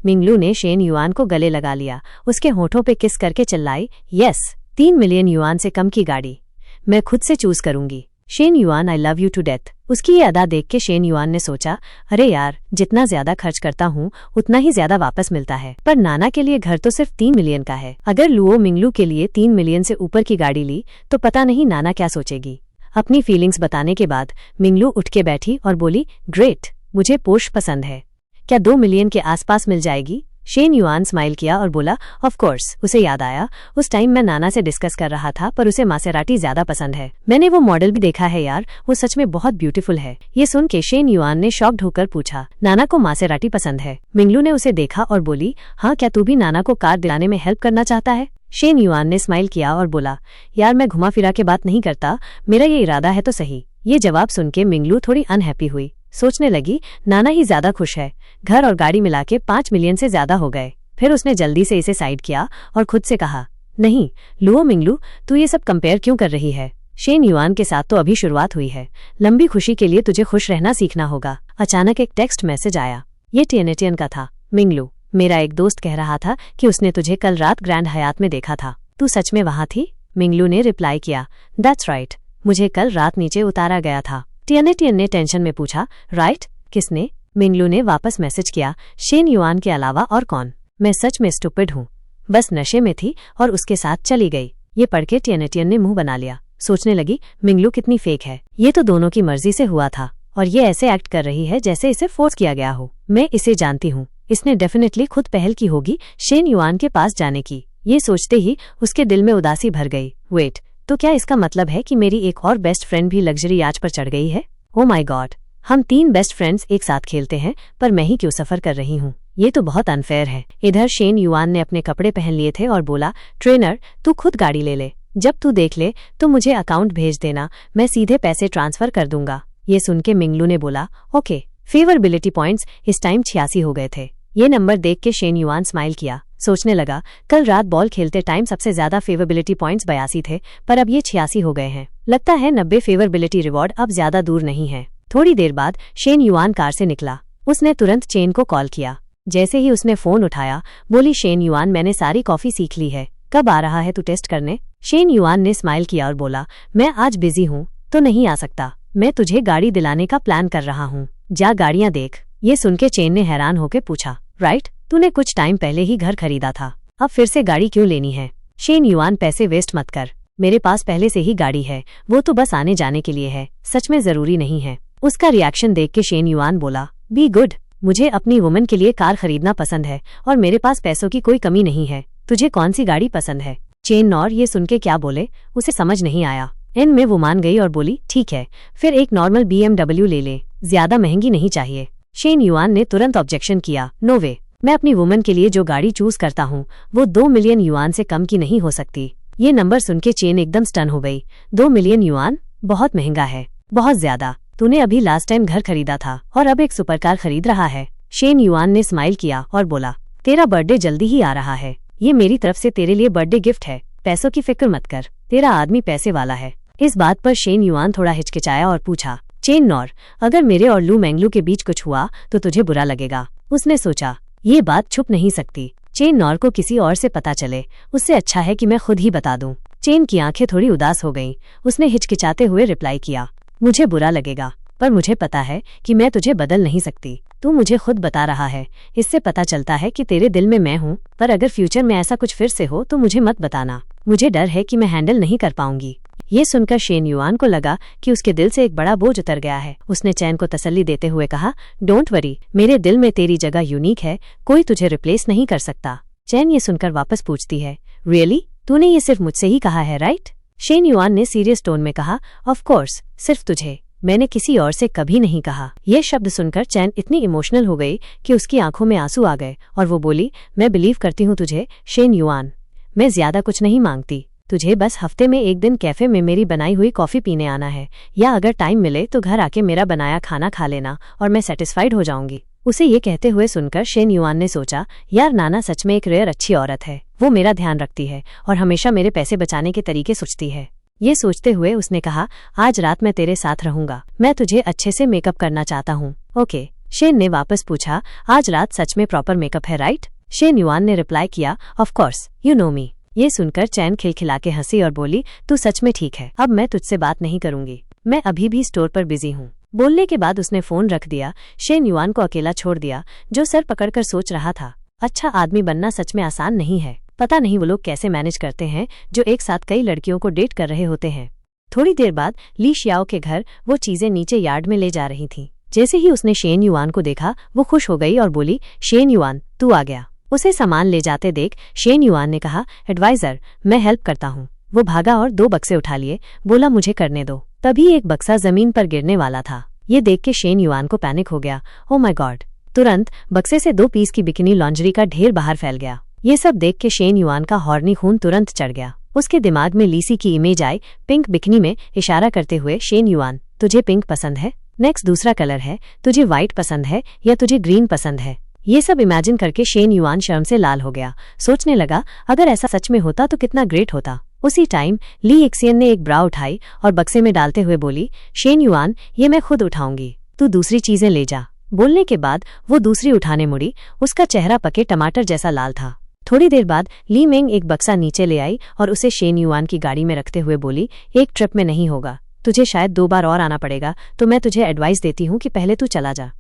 मिंगलू ने Shane yuan को गले लगा लिया, उसके होठों पे किस करके चिल्लाई, यस, 3 मिलियन युआन से कम की गाड़ी मैं खुद से चूज करूंगी। Shen Yuan, I love you to death. उसकी ये अदा देख के शेन युआन ने सोचा, अरे यार, जितना ज्यादा खर्च करता हूँ उतना ही ज्यादा वापस मिलता है, पर नाना के लिए घर तो सिर्फ 3 मिलियन का है। अगर लुओ मिंगलू के लिए 3 मिलियन से ऊपर की गाड़ी ली तो पता नहीं नाना क्या सोचेगी। अपनी फीलिंग्स बताने के बाद मिंगलू उठ के बैठी और बोली, ग्रेट, मुझे पोर्श पसंद है, क्या 2 मिलियन के आसपास मिल जाएगी? शेन युआन स्माइल किया और बोला, ऑफ कोर्स। उसे याद आया, उस टाइम मैं नाना से डिस्कस कर रहा था, पर उसे मासेराटी ज्यादा पसंद है। मैंने वो मॉडल भी देखा है यार, वो सच में बहुत ब्यूटीफुल है। ये सुन के शेन युआन ने शॉक्ड होकर पूछा, नाना को मासेराटी पसंद है? मिंगलू ने उसे देखा और बोली, हाँ, क्या तू भी नाना को कार दिलाने में हेल्प करना चाहता है? शेन युआन ने स्माइल किया और बोला, यार, मैं घुमा फिरा के बात नहीं करता, मेरा ये इरादा है तो सही। ये जवाब सुन के मिंगलू थोड़ी अनहैप्पी हुई, सोचने लगी, नाना ही ज्यादा खुश है, घर और गाड़ी मिला के 5 मिलियन से ज्यादा हो गए। फिर उसने जल्दी से इसे साइड किया और खुद से कहा, नहीं लुओ मिंगलू, तू ये सब कंपेयर क्यों कर रही है? शेन युआन के साथ तो अभी शुरुआत हुई है, लंबी खुशी के लिए तुझे खुश रहना सीखना होगा। अचानक एक टेक्स्ट मैसेज आया, ये टियनेटियन का था। मिंगलू, मेरा एक दोस्त कह रहा था कि उसने तुझे कल रात ग्रैंड हयात में देखा था, तू सच में वहां थी? मिंगलू ने रिप्लाई किया, दैट्स राइट, मुझे कल रात नीचे उतारा गया था। टियनेटियन ने टेंशन में पूछा, राइट, किसने? मिंगलू ने वापस मैसेज किया, शेन युआन के अलावा और कौन? मैं सच में स्टूपिड हूँ, बस नशे में थी और उसके साथ चली गई। ये पढ़ के टियनेटियन ने मुंह बना लिया, सोचने लगी, मिंगलू कितनी फेक है, ये तो दोनों की मर्जी से हुआ था और ये ऐसे एक्ट कर रही है जैसे इसे फोर्स किया गया हो। मैं इसे जानती हूँ, इसने डेफिनेटली खुद पहल की होगी शेन युआन के पास जाने की। ये सोचते ही उसके दिल में उदासी भर गई। वेट, तो क्या इसका मतलब है कि मेरी एक और बेस्ट फ्रेंड भी लग्जरी याच पर चढ़ गई है? ओ माय गॉड, हम 3 बेस्ट फ्रेंड्स एक साथ खेलते हैं, पर मैं ही क्यों सफर कर रही हूँ? ये तो बहुत अनफेयर है। इधर शेन युआन ने अपने कपड़े पहन लिए थे और बोला, ट्रेनर, तू खुद गाड़ी ले ले, जब तू देख ले तो मुझे अकाउंट भेज देना, मैं सीधे पैसे ट्रांसफर कर दूंगा। ये सुन के मिंगलू ने बोला, ओके। फेवरेबिलिटी पॉइंट्स इस टाइम 86 हो गए थे। ये नंबर देख के शेन युआन स्माइल किया, सोचने लगा, कल रात बॉल खेलते टाइम सबसे ज्यादा फेवरेबिलिटी पॉइंट्स 82 थे, पर अब ये 86 हो गए हैं। लगता है 90 फेवरेबिलिटी रिवॉर्ड अब ज्यादा दूर नहीं है। थोड़ी देर बाद शेन युआन कार से निकला, उसने तुरंत चेन को कॉल किया। जैसे ही उसने फोन उठाया, बोली, शेन युआन, मैंने सारी कॉफी सीख ली है, कब आ रहा है तू टेस्ट करने? शेन युआन ने स्माइल किया और बोला, मैं आज बिजी हूँ तो नहीं आ सकता, मैं तुझे गाड़ी दिलाने का प्लान कर रहा हूँ, जा गाड़ियाँ देख। ये सुन के चेन ने हैरान होकर पूछा, राइट, तूने कुछ टाइम पहले ही घर खरीदा था, अब फिर से गाड़ी क्यों लेनी है? शेन युआन, पैसे वेस्ट मत कर, मेरे पास पहले से ही गाड़ी है, वो तो बस आने जाने के लिए है, सच में जरूरी नहीं है। उसका रिएक्शन देख के शेन युआन बोला, बी गुड, मुझे अपनी वुमन के लिए कार खरीदना पसंद है और मेरे पास पैसों की कोई कमी नहीं है, तुझे कौन सी गाड़ी पसंद है? चेन नॉर ये सुन के क्या बोले उसे समझ नहीं आया। एंड में वो मान गई और बोली, ठीक है, फिर एक नॉर्मल BMW ले ले, ज्यादा महंगी नहीं चाहिए। शेन युआन ने तुरंत ऑब्जेक्शन किया, नो वे, मैं अपनी वुमन के लिए जो गाड़ी चूज करता हूँ वो 2 मिलियन युआन से कम की नहीं हो सकती। ये नंबर सुन के चेन एकदम स्टन हो गई। 2 मिलियन युआन बहुत महंगा है, बहुत ज्यादा। तूने अभी लास्ट टाइम घर खरीदा था और अब एक सुपर कार खरीद रहा है। शेन युआन ने स्माइल किया और बोला, तेरा बर्थडे जल्दी ही आ रहा है, ये मेरी तरफ से तेरे लिए बर्थडे गिफ्ट है, पैसों की फिक्र मत कर, तेरा आदमी पैसे वाला है। इस बात पर शेन युआन थोड़ा हिचकिचाया और पूछा, चेन नॉर, अगर मेरे और लू मैंगलू के बीच कुछ हुआ तो तुझे बुरा लगेगा? उसने सोचा, ये बात छुप नहीं सकती, चेन नॉर को किसी और से पता चले, उससे अच्छा है कि मैं खुद ही बता दूं। चेन की आंखें थोड़ी उदास हो गईं, उसने हिचकिचाते हुए रिप्लाई किया, मुझे बुरा लगेगा, पर मुझे पता है कि मैं तुझे बदल नहीं सकती, तू मुझे खुद बता रहा है, इससे पता चलता है कि तेरे दिल में मैं हूँ, पर अगर फ्यूचर में ऐसा कुछ फिर से हो तो मुझे मत बताना, मुझे डर है कि मैं हैंडल नहीं कर पाऊंगी। ये सुनकर शेन युआन को लगा कि उसके दिल से एक बड़ा बोझ उतर गया है। उसने चैन को तसल्ली देते हुए कहा, डोंट वरी, मेरे दिल में तेरी जगह यूनिक है, कोई तुझे रिप्लेस नहीं कर सकता। चैन ये सुनकर वापस पूछती है, रियली, तूने ये सिर्फ मुझसे ही कहा है राइट? शेन युआन ने सीरियस टोन में कहा, ऑफ कोर्स, सिर्फ तुझे, मैंने किसी और से कभी नहीं कहा। यह शब्द सुनकर चैन इतनी इमोशनल हो गई कि उसकी आंखों में आंसू आ गए और वो बोली, मैं बिलीव करती हूँ तुझे शेन युआन, मैं ज्यादा कुछ नहीं मांगती, तुझे बस हफ्ते में एक दिन कैफे में मेरी बनाई हुई कॉफी पीने आना है, या अगर टाइम मिले तो घर आके मेरा बनाया खाना खा लेना और मैं सेटिस्फाइड हो जाऊंगी। उसे ये कहते हुए सुनकर शेन युआन ने सोचा, यार नाना सच में एक रेयर अच्छी औरत है, वो मेरा ध्यान रखती है और हमेशा मेरे पैसे बचाने के तरीके सोचती है। ये सोचते हुए उसने कहा, आज रात मैं तेरे साथ रहूंगा, मैं तुझे अच्छे से मेकअप करना चाहता हूँ, ओके? शेन ने वापस पूछा, आज रात सच में प्रॉपर मेकअप है राइट? शेन युआन ने रिप्लाई किया, ऑफ कोर्स, यू नो मी। ये सुनकर चैन खिलखिला के हंसी और बोली, तू सच में ठीक है, अब मैं तुझसे बात नहीं करूंगी, मैं अभी भी स्टोर पर बिजी हूँ। बोलने के बाद उसने फोन रख दिया। शेन युआन को अकेला छोड़ दिया, जो सर पकड़कर सोच रहा था, अच्छा आदमी बनना सच में आसान नहीं है। पता नहीं वो लोग कैसे मैनेज करते हैं जो एक साथ कई लड़कियों को डेट कर रहे होते हैं। थोड़ी देर बाद ली शियाओ के घर वो चीजें नीचे यार्ड में ले जा रही थीं। जैसे ही उसने शेन युआन को देखा वो खुश हो गई और बोली, शेन युआन तू आ गया। उसे सामान ले जाते देख शेन युआन ने कहा, एडवाइजर मैं हेल्प करता हूँ। वो भागा और 2 बक्से उठा लिए, बोला मुझे करने दो। तभी एक बक्सा जमीन पर गिरने वाला था। ये देख के शेन युआन को पैनिक हो गया, ओ माय गॉड। तुरंत बक्से से 2 पीस की बिकिनी लॉन्ड्री का ढेर बाहर फैल गया। ये सब देख के शेन युआन का हॉर्नी खून तुरंत चढ़ गया। उसके दिमाग में लीसी की इमेज आई, पिंक बिकिनी में इशारा करते हुए, शेन युआन तुझे पिंक पसंद है? नेक्स्ट दूसरा कलर है, तुझे व्हाइट पसंद है या तुझे ग्रीन पसंद है? ये सब इमेजिन करके शेन युआन शर्म से लाल हो गया। सोचने लगा, अगर ऐसा सच में होता तो कितना ग्रेट होता। उसी टाइम ली एक्सियन ने एक ब्रा उठाई और बक्से में डालते हुए बोली, शेन युआन ये मैं खुद उठाऊंगी, तू दूसरी चीजें ले जा। बोलने के बाद वो दूसरी उठाने मुड़ी। उसका चेहरा पके टमाटर जैसा लाल था। थोड़ी देर बाद ली मेंग एक बक्सा नीचे ले आई और उसे शेन युआन की गाड़ी में रखते हुए बोली, एक ट्रिप में नहीं होगा, तुझे शायद 2 बार और आना पड़ेगा, तो मैं तुझे एडवाइस देती हूँ कि पहले तू चला जा।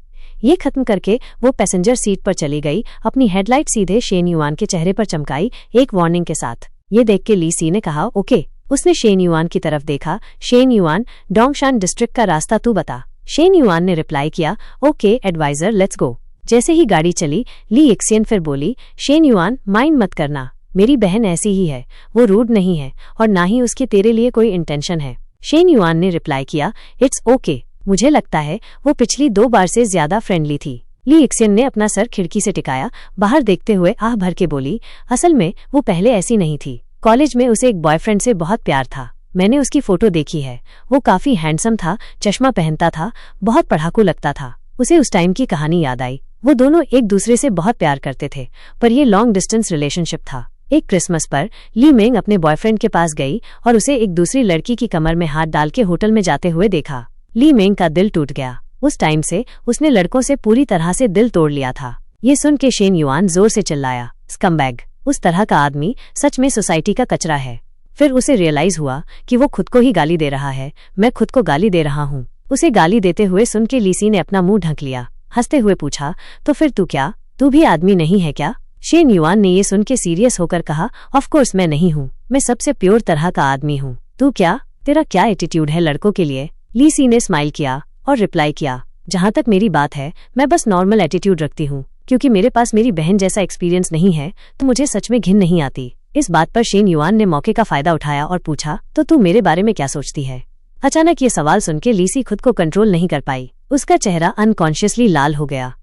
ये खत्म करके वो पैसेंजर सीट पर चली गई। अपनी हेडलाइट सीधे शेन युआन के चेहरे पर चमकाई, एक वार्निंग के साथ। ये देख के ली सी ने कहा, ओके। उसने शेन युआन की तरफ देखा, शेन युआन डोंगशान डिस्ट्रिक्ट का रास्ता तू बता। शेन युआन ने रिप्लाई किया, ओके एडवाइजर लेट्स गो। जैसे ही गाड़ी चली ली एक्सियन फिर बोली, शेन युआन माइंड मत करना, मेरी बहन ऐसी ही है, वो रूड नहीं है और ना ही उसकी तेरे लिए कोई इंटेंशन है। शेन युआन ने रिप्लाई किया, इट्स ओके, मुझे लगता है वो पिछली 2 बार से ज्यादा फ्रेंडली थी। ली एक्सियन ने अपना सर खिड़की से टिकाया, बाहर देखते हुए आह भर के बोली, असल में वो पहले ऐसी नहीं थी। कॉलेज में उसे एक बॉयफ्रेंड से बहुत प्यार था। मैंने उसकी फोटो देखी है, वो काफी हैंडसम था, चश्मा पहनता था, बहुत पढ़ाकू लगता था। उसे उस टाइम की कहानी याद आई। वो दोनों एक दूसरे से बहुत प्यार करते थे, पर ये लॉन्ग डिस्टेंस रिलेशनशिप था। एक क्रिसमस पर ली मेंग अपने बॉयफ्रेंड के पास गई और उसे एक दूसरी लड़की की कमर में हाथ डाल के होटल में जाते हुए देखा। ली मेंग का दिल टूट गया। उस टाइम से उसने लड़कों से पूरी तरह से दिल तोड़ लिया था। ये सुन के शेन युआन जोर से चिल्लाया, स्कमबैग, उस तरह का आदमी सच में सोसाइटी का कचरा है। फिर उसे रियलाइज हुआ कि वो खुद को ही गाली दे रहा है, मैं खुद को गाली दे रहा हूँ। उसे गाली देते हुए सुन के लीसी ने अपना मुंह ढक लिया। हंसते हुए पूछा, तो फिर तू क्या, तू भी आदमी नहीं है क्या? शेन युआन ने ये सुन के सीरियस होकर कहा, ऑफ कोर्स मैं नहीं हूँ, मैं सबसे प्योर तरह का आदमी हूँ। तू क्या, तेरा क्या एटीट्यूड है लड़कों के लिए? लीसी ने स्माइल किया और रिप्लाई किया, जहाँ तक मेरी बात है मैं बस नॉर्मल एटीट्यूड रखती हूँ, क्योंकि मेरे पास मेरी बहन जैसा एक्सपीरियंस नहीं है तो मुझे सच में घिन नहीं आती। इस बात पर शेन युआन ने मौके का फायदा उठाया और पूछा, तो तू मेरे बारे में क्या सोचती है? अचानक ये सवाल सुन के लीसी खुद को कंट्रोल नहीं कर पाई। उसका चेहरा अनकॉन्शियसली लाल हो गया।